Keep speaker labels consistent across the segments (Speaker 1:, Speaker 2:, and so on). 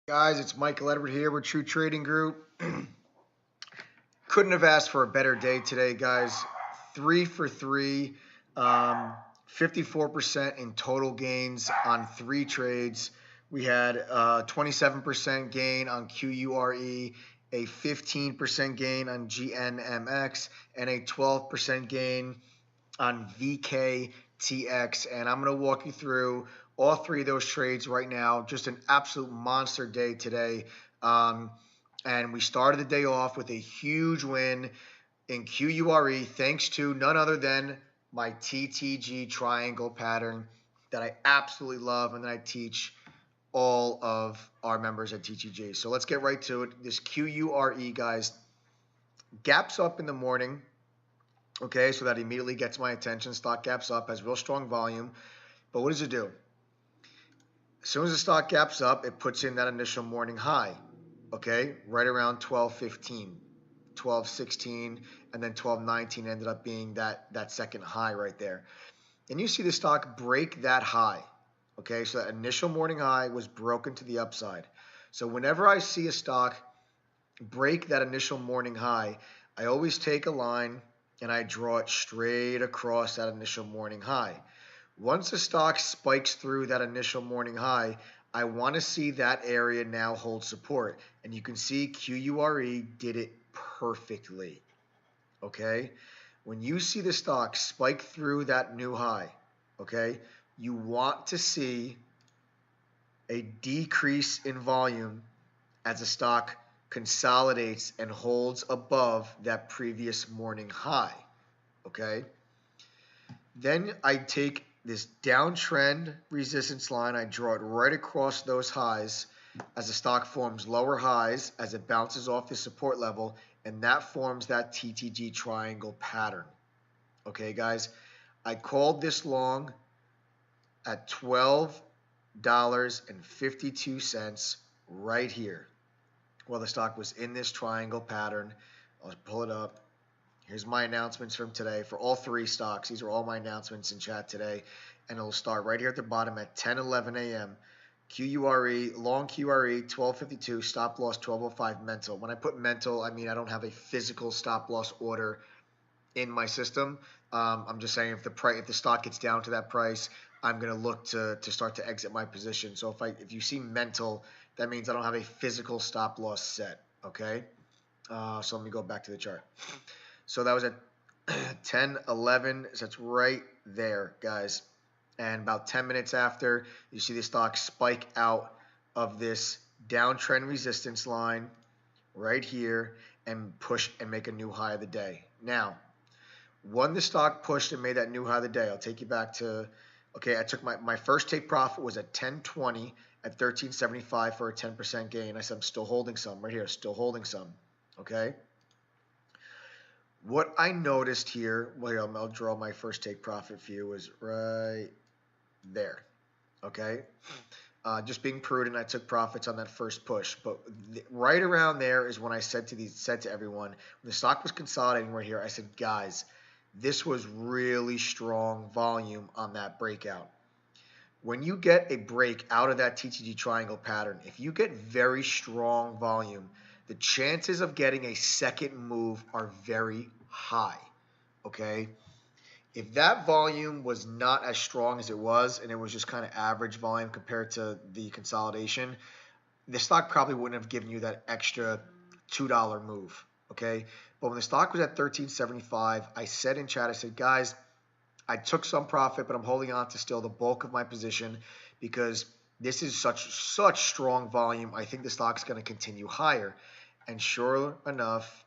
Speaker 1: Guys, it's Michael Edward here with True Trading Group. Couldn't have asked for a better day today, guys. 3 for 3, 54% in total gains on 3 trades. We had a 27% gain on QURE, a 15% gain on GNMX, and a 12% gain on VKTX. And I'm going to walk you through all 3 of those trades right now. Just an absolute monster day today. And we started the day off with a huge win in QURE thanks to none other than my TTG triangle pattern that I absolutely love and that I teach all of our members at TTG. So let's get right to it. This QURE, guys, gaps up in the morning. Okay, so that immediately gets my attention. Stock gaps up, has real strong volume. But what does it do? As soon as the stock gaps up, it puts in that initial morning high. Okay, right around 12:15, 12:16, and then 12:19 ended up being that second high right there. And you see the stock break that high. Okay, so that initial morning high was broken to the upside. So whenever I see a stock break that initial morning high, I always take a line and I draw it straight across that initial morning high. Once the stock spikes through that initial morning high, I want to see that area now hold support. And you can see QURE did it perfectly. Okay? When you see the stock spike through that new high, okay, you want to see a decrease in volume as the stock consolidates and holds above that previous morning high. Okay? Then I take this downtrend resistance line, I draw it right across those highs as the stock forms lower highs as it bounces off the support level, and that forms that TTG triangle pattern. Okay, guys, I called this long at $12.52 right here. Well, the stock was in this triangle pattern. I'll pull it up. Here's my announcements from today for all 3 stocks. These are all my announcements in chat today. And it'll start right here at the bottom at 10:11 a.m. QURE, long QRE, 12:52, stop loss 12:05 mental. When I put mental, I mean I don't have a physical stop loss order in my system. I'm just saying if the stock gets down to that price, I'm going to look to start to exit my position. So if you see mental, that means I don't have a physical stop loss set. Okay. So let me go back to the chart. So that was at 10:11. So that's right there, guys. And about 10 minutes after, you see the stock spike out of this downtrend resistance line right here and push and make a new high of the day. Now, when the stock pushed and made that new high of the day, I'll take you back to, okay, I took my first take profit was at 10:20 at 13.75 for a 10% gain. I said I'm still holding some right here, still holding some, okay? What I noticed here, well, I'll draw my first take profit for you, was right there, okay? Just being prudent, I took profits on that first push. But right around there is when I said to everyone, when the stock was consolidating right here, I said, guys, this was really strong volume on that breakout. When you get a break out of that TTG triangle pattern, if you get very strong volume, the chances of getting a second move are very high, okay? If that volume was not as strong as it was, and it was just kind of average volume compared to the consolidation, the stock probably wouldn't have given you that extra $2 move, okay? But when the stock was at 13.75, I said in chat, I said, guys, I took some profit, but I'm holding on to still the bulk of my position because this is such strong volume. I think the stock's going to continue higher. And sure enough,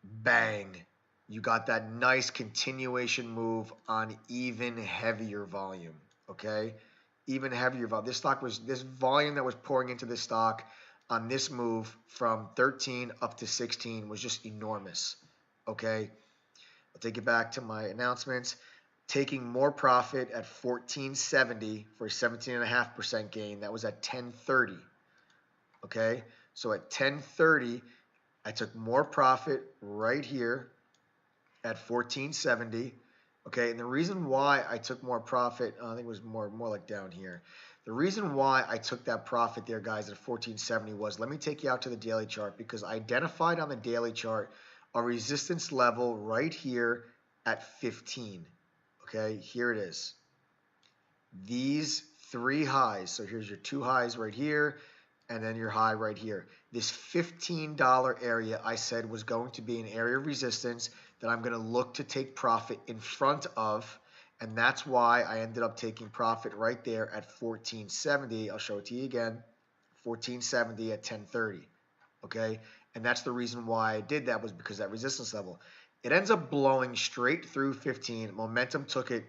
Speaker 1: bang, you got that nice continuation move on even heavier volume, okay? Even heavier volume. This volume that was pouring into this stock on this move from 13 up to 16 was just enormous, okay? I'll take it back to my announcements. Taking more profit at 14.70 for a 17.5% gain. That was at 10:30, okay? So at 10:30, I took more profit right here at 14.70. Okay, and the reason why I took more profit, I think it was more like down here. The reason why I took that profit there, guys, at 1470 was, let me take you out to the daily chart, because I identified on the daily chart a resistance level right here at 15. Okay, here it is. These three highs. So here's your two highs right here, and then your high right here. This $15 area I said was going to be an area of resistance that I'm going to look to take profit in front of, and that's why I ended up taking profit right there at 1470. I'll show it to you again. 1470 at 1030. Okay, and that's the reason why I did that, was because that resistance level. It ends up blowing straight through 15. Momentum took it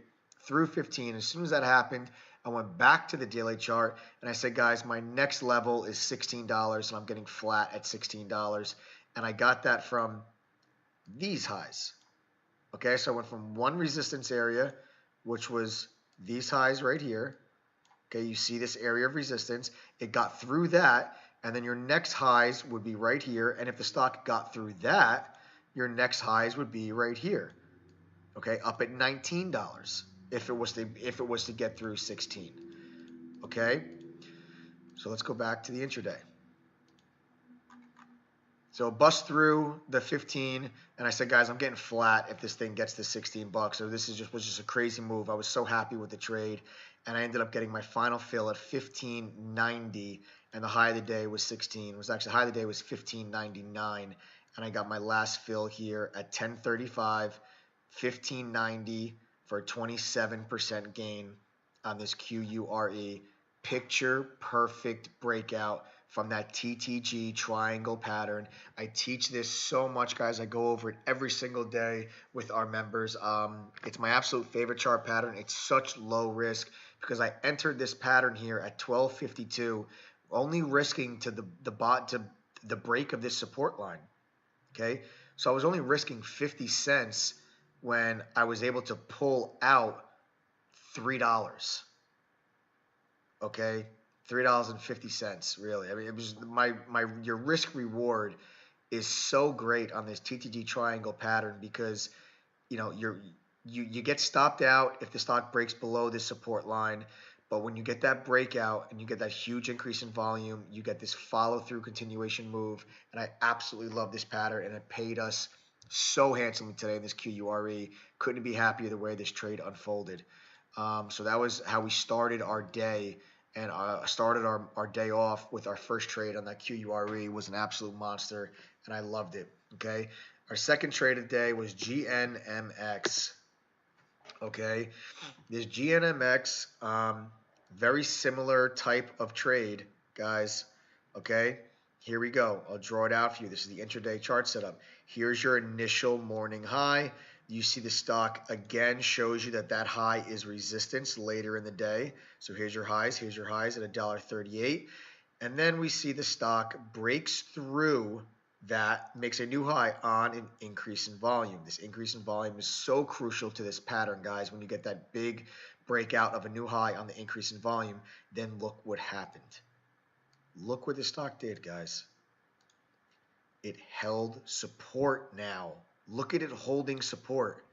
Speaker 1: through 15. As soon as that happened, I went back to the daily chart and I said, guys, my next level is $16, and I'm getting flat at $16. And I got that from these highs. Okay, so I went from one resistance area, which was these highs right here. Okay, you see this area of resistance. It got through that, and then your next highs would be right here. And if the stock got through that, your next highs would be right here. Okay, up at $19 if it was to get through 16. Okay, so let's go back to the intraday. So bust through the 15, and I said, guys, I'm getting flat if this thing gets to 16 bucks. So this was just a crazy move. I was so happy with the trade, and I ended up getting my final fill at 15.90, and the high of the day was 16. It was actually, the high of the day was 15.99, and I got my last fill here at 10.35, 15.90 for a 27% gain on this QURE. Picture perfect breakout from that TTG triangle pattern. I teach this so much, guys. I go over it every single day with our members. It's my absolute favorite chart pattern. It's such low risk because I entered this pattern here at 12.52, only risking to the break of this support line. Okay, so I was only risking 50 cents when I was able to pull out $3. Okay, $3.50, really. I mean, it was your risk reward is so great on this TTG triangle pattern, because you know you get stopped out if the stock breaks below this support line, but when you get that breakout and you get that huge increase in volume, you get this follow through continuation move, and I absolutely love this pattern, and it paid us so handsomely today in this QURE. Couldn't be happier the way this trade unfolded. So that was how we started our day. And started our day off with our first trade on that QURE. It was an absolute monster, and I loved it. Okay, our second trade of the day was GNMX. Okay, this GNMX, very similar type of trade, guys. Okay, here we go. I'll draw it out for you. This is the intraday chart setup. Here's your initial morning high. You see the stock again shows you that high is resistance later in the day. So here's your highs at $1.38. And then we see the stock breaks through that, makes a new high on an increase in volume. This increase in volume is so crucial to this pattern, guys. When you get that big breakout of a new high on the increase in volume, then look what happened. Look what the stock did, guys. It held support now. Look at it holding support.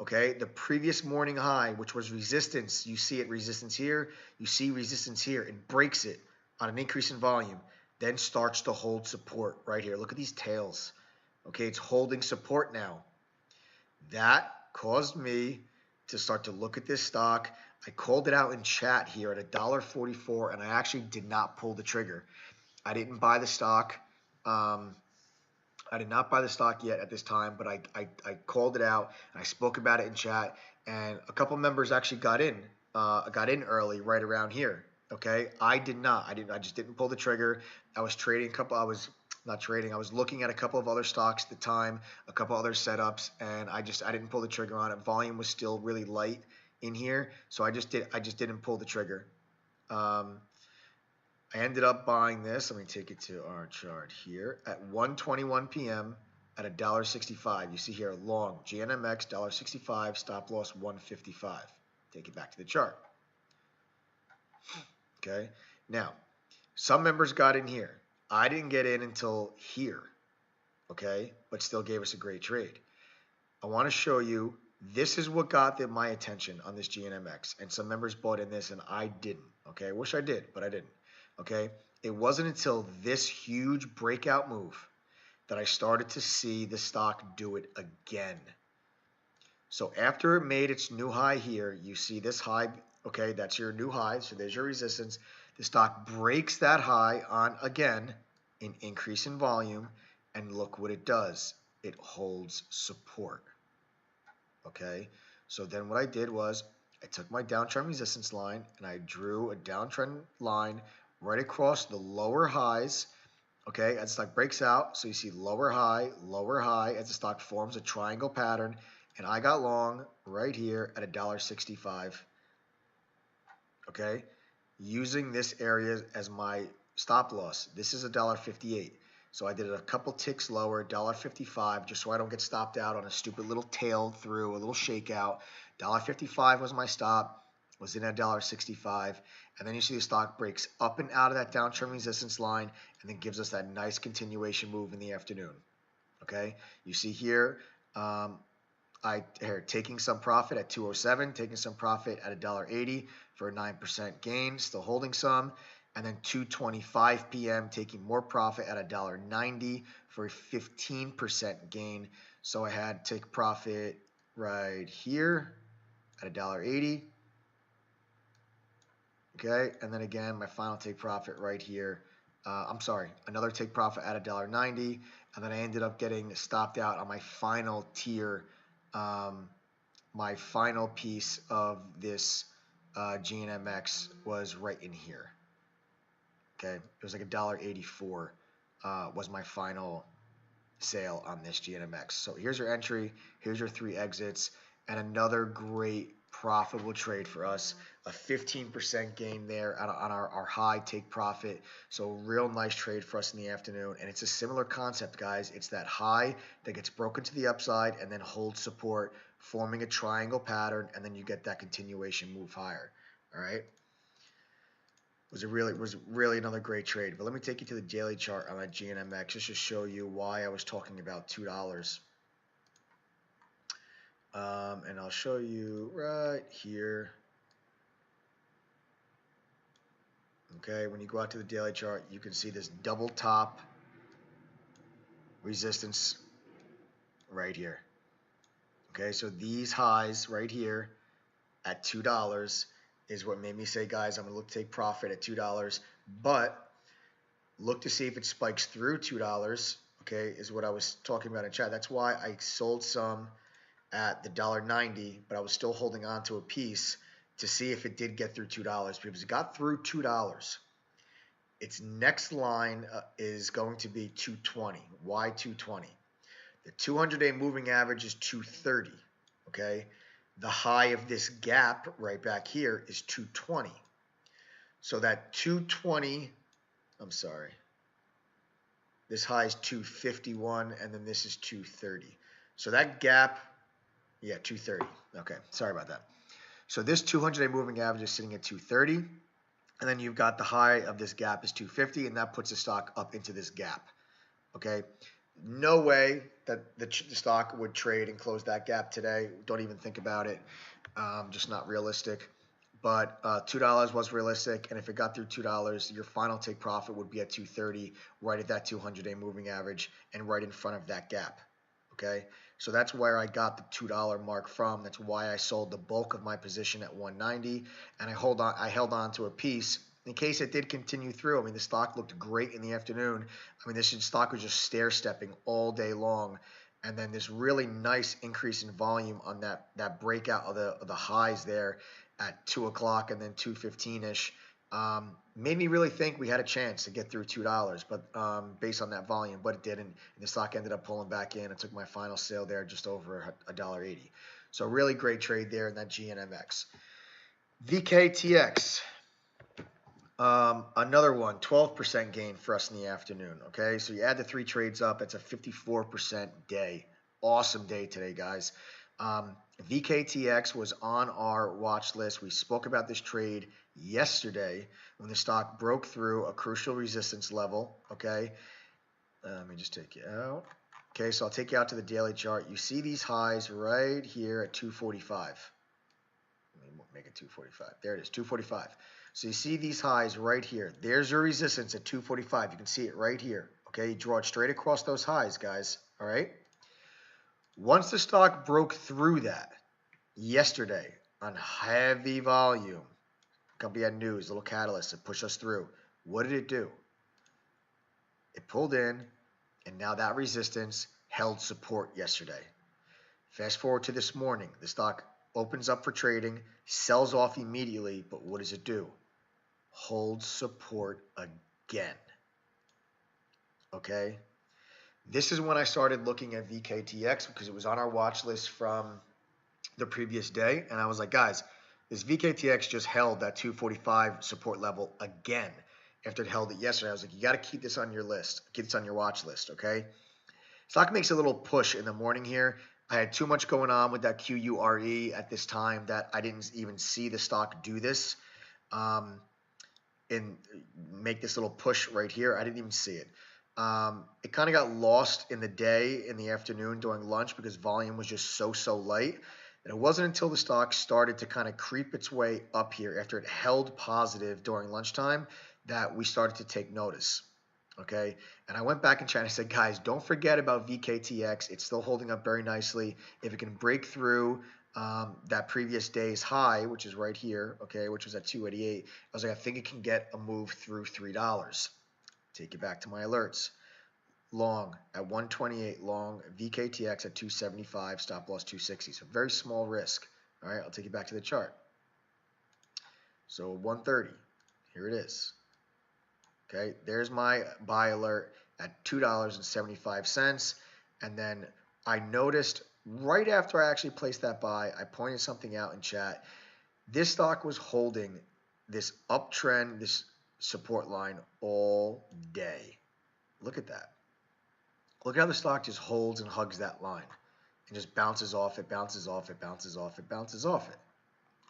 Speaker 1: Okay, the previous morning high, which was resistance, you see it resistance here, you see resistance here. It breaks it on an increase in volume, then starts to hold support right here. Look at these tails. Okay, it's holding support now. That caused me to start to look at this stock. I called it out in chat here at $1.44, and I actually did not pull the trigger. I didn't buy the stock. I did not buy the stock yet at this time, but I called it out, and I spoke about it in chat, and a couple members actually got in early right around here. Okay, I did not. I just didn't pull the trigger. I was trading I was looking at a couple of other stocks at the time, a couple other setups, and I didn't pull the trigger on it. Volume was still really light in here, so I just didn't pull the trigger. I ended up buying this. Let me take it to our chart here at 1:21 p.m. at $1.65. You see here long GNMX $1.65, stop loss 155. Take it back to the chart. Okay. Now, some members got in here. I didn't get in until here. Okay, but still gave us a great trade. I want to show you This is what got my attention on this GNMX, and some members bought in this, and I didn't. Okay, I wish I did, but I didn't. Okay, it wasn't until this huge breakout move that I started to see the stock do it again. So after it made its new high here, you see this high. Okay, that's your new high. So there's your resistance. The stock breaks that high on again, an increase in volume, and look what it does. It holds support. Okay, so then what I did was I took my downtrend resistance line and I drew a downtrend line right across the lower highs. Okay, as the stock breaks out, so you see lower high, as the stock forms a triangle pattern, and I got long right here at $1.65. Okay, using this area as my stop loss. This is $1.58. So I did it a couple ticks lower, $1.55, just so I don't get stopped out on a stupid little tail through, a little shakeout. $1.55 was my stop, was in at $1.65. And then you see the stock breaks up and out of that downtrend resistance line and then gives us that nice continuation move in the afternoon. Okay, you see here, taking some profit at 207, taking some profit at $1.80 for a 9% gain, still holding some. And then 2:25 p.m. taking more profit at $1.90 for a 15% gain. So I had to take profit right here at $1.80. Okay, and then again, my final take profit right here. Another take profit at $1.90, and then I ended up getting stopped out on my final tier. My final piece of this GNMX was right in here. Okay, it was like $1.84 was my final sale on this GNMX. So here's your entry, here's your 3 exits, and another great profitable trade for us. A 15% gain there on our high take profit. So real nice trade for us in the afternoon. And it's a similar concept, guys. It's that high that gets broken to the upside and then holds support, forming a triangle pattern, and then you get that continuation move higher. All right. Was really another great trade. But let me take you to the daily chart on that GNMX just to show you why I was talking about $2. And I'll show you right here. Okay, when you go out to the daily chart, you can see this double top resistance right here. Okay, so these highs right here at $2 is what made me say, guys, I'm going to look to take profit at $2. But look to see if it spikes through $2, okay, is what I was talking about in chat. That's why I sold some at the $1.90, but I was still holding on to a piece to see if it did get through $2, because it got through $2. Its next line is going to be 220. Why 220? The 200-day moving average is 230, okay? The high of this gap right back here is 220. So that 220, I'm sorry, this high is 251, and then this is 230. So that gap, yeah, 230. Okay, sorry about that. So this 200-day moving average is sitting at 230, and then you've got the high of this gap is 250, and that puts the stock up into this gap. Okay, no way that the stock would trade and close that gap today. Don't even think about it. Just not realistic. But $2 was realistic, and if it got through $2, your final take profit would be at 230, right at that 200-day moving average, and right in front of that gap. Okay, so that's where I got the $2 mark from. That's why I sold the bulk of my position at 190, and I held on to a piece in case it did continue through. I mean, the stock looked great in the afternoon. I mean, this stock was just stair-stepping all day long, and then this really nice increase in volume on that breakout of the highs there at 2 o'clock and then 2:15ish. Made me really think we had a chance to get through $2, but based on that volume, but it didn't. And the stock ended up pulling back in. I took my final sale there just over $1.80. So really great trade there in that GNMX. VKTX, another one, 12% gain for us in the afternoon. Okay, so you add the 3 trades up, it's a 54% day. Awesome day today, guys. VKTX was on our watch list. We spoke about this trade yesterday when the stock broke through a crucial resistance level. Okay, let me just take you out. Okay, so I'll take you out to the daily chart. You see these highs right here at 245. Let me make it 245. There it is, 245. So you see these highs right here. There's your resistance at 245. You can see it right here. Okay, you draw it straight across those highs, guys. All right. Once the stock broke through that yesterday on heavy volume, company had news, little catalyst to push us through. What did it do? It pulled in, and now that resistance held support yesterday. Fast forward to this morning, the stock opens up for trading, sells off immediately, but what does it do? Holds support again. Okay? This is when I started looking at VKTX because it was on our watch list from the previous day, and I was like, guys, this VKTX just held that 245 support level again after it held it yesterday. I was like, you got to keep this on your list, keep this on your watch list, okay? Stock makes a little push in the morning here. I had too much going on with that QURE at this time that I didn't even see the stock do this and make this little push right here. I didn't even see it. It kind of got lost in the day, in the afternoon during lunch because volume was just so light. And it wasn't until the stock started to kind of creep its way up here after it held positive during lunchtime that we started to take notice. Okay, and I went back and chat and I said, guys, don't forget about VKTX. It's still holding up very nicely. If it can break through that previous day's high, which is right here, okay, which was at 288, I was like, I think it can get a move through $3. Take you back to my alerts. Long at 128, long VKTX at 275, stop loss 260. So very small risk. All right, I'll take you back to the chart. So 130, here it is. Okay, there's my buy alert at $2.75. And then I noticed right after I actually placed that buy, I pointed something out in chat. This stock was holding this uptrend, this support line all day. Look at that. Look at how the stock just holds and hugs that line and just bounces off it, bounces off it, bounces off it, bounces off it.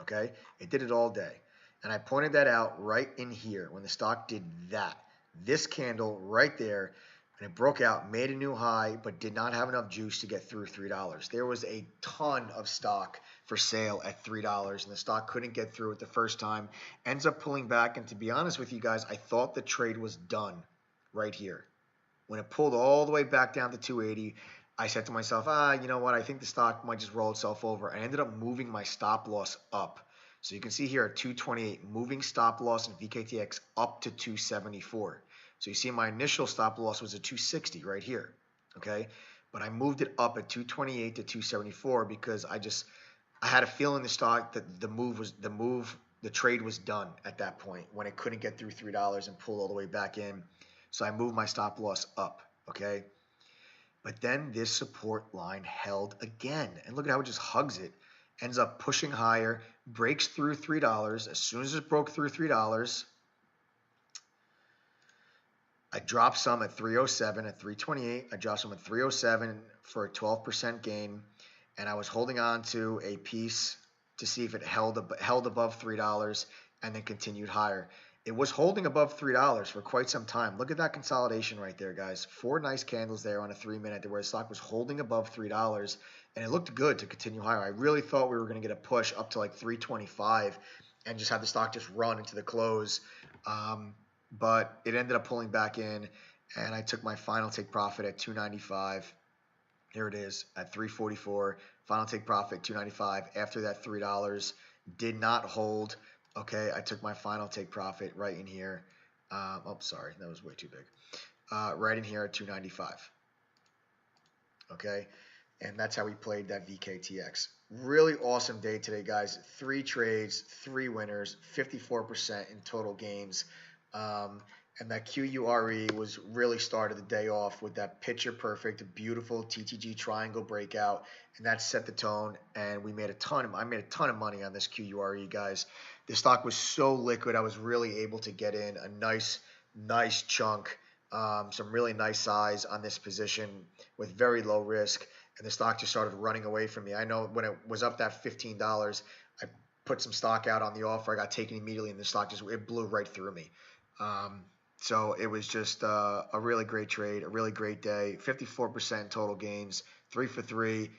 Speaker 1: Okay, it did it all day. And I pointed that out right in here when the stock did that. This candle right there, and it broke out, made a new high, but did not have enough juice to get through $3. There was a ton of stock for sale at $3, and the stock couldn't get through it the first time. Ends up pulling back, and to be honest with you guys, I thought the trade was done right here. When it pulled all the way back down to 280, I said to myself, you know what, I think the stock might just roll itself over. I ended up moving my stop loss up. So you can see here at 228, moving stop loss in VKTX up to 274. So you see my initial stop loss was at 260 right here, okay? But I moved it up at 228 to 274 because I had a feeling the stock that the trade was done at that point when it couldn't get through $3 and pulled all the way back in. So I moved my stop loss up, okay? But then this support line held again. And look at how it just hugs it. Ends up pushing higher, breaks through $3. As soon as it broke through $3, I dropped some at 307, at 328. I dropped some at 307 for a 12% gain. And I was holding on to a piece to see if it held above $3 and then continued higher. It was holding above $3 for quite some time. Look at that consolidation right there, guys. 4 nice candles there on a 3-minute where the stock was holding above $3, and it looked good to continue higher. I really thought we were going to get a push up to like 325 and just have the stock just run into the close. But it ended up pulling back in, and I took my final take profit at 295. Here it is at 344. Final take profit 295 after that $3 did not hold. Okay, I took my final take profit right in here. Sorry, that was way too big. Right in here at 295. Okay, and that's how we played that VKTX. Really awesome day today, guys. 3 trades, 3 winners, 54% in total gains. And that QURE was really started the day off with that picture perfect, beautiful TTG triangle breakout, and that set the tone. And I made a ton of money on this QURE, guys. The stock was so liquid, I was really able to get in a nice chunk, some really nice size on this position with very low risk. And the stock just started running away from me. I know when it was up that $15, I put some stock out on the offer. I got taken immediately, and the stock it blew right through me. So it was just a really great trade, a really great day. 54% total gains, 3 for 3.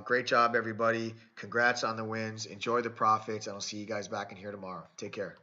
Speaker 1: Great job, everybody. Congrats on the wins. Enjoy the profits, and I'll see you guys back in here tomorrow. Take care.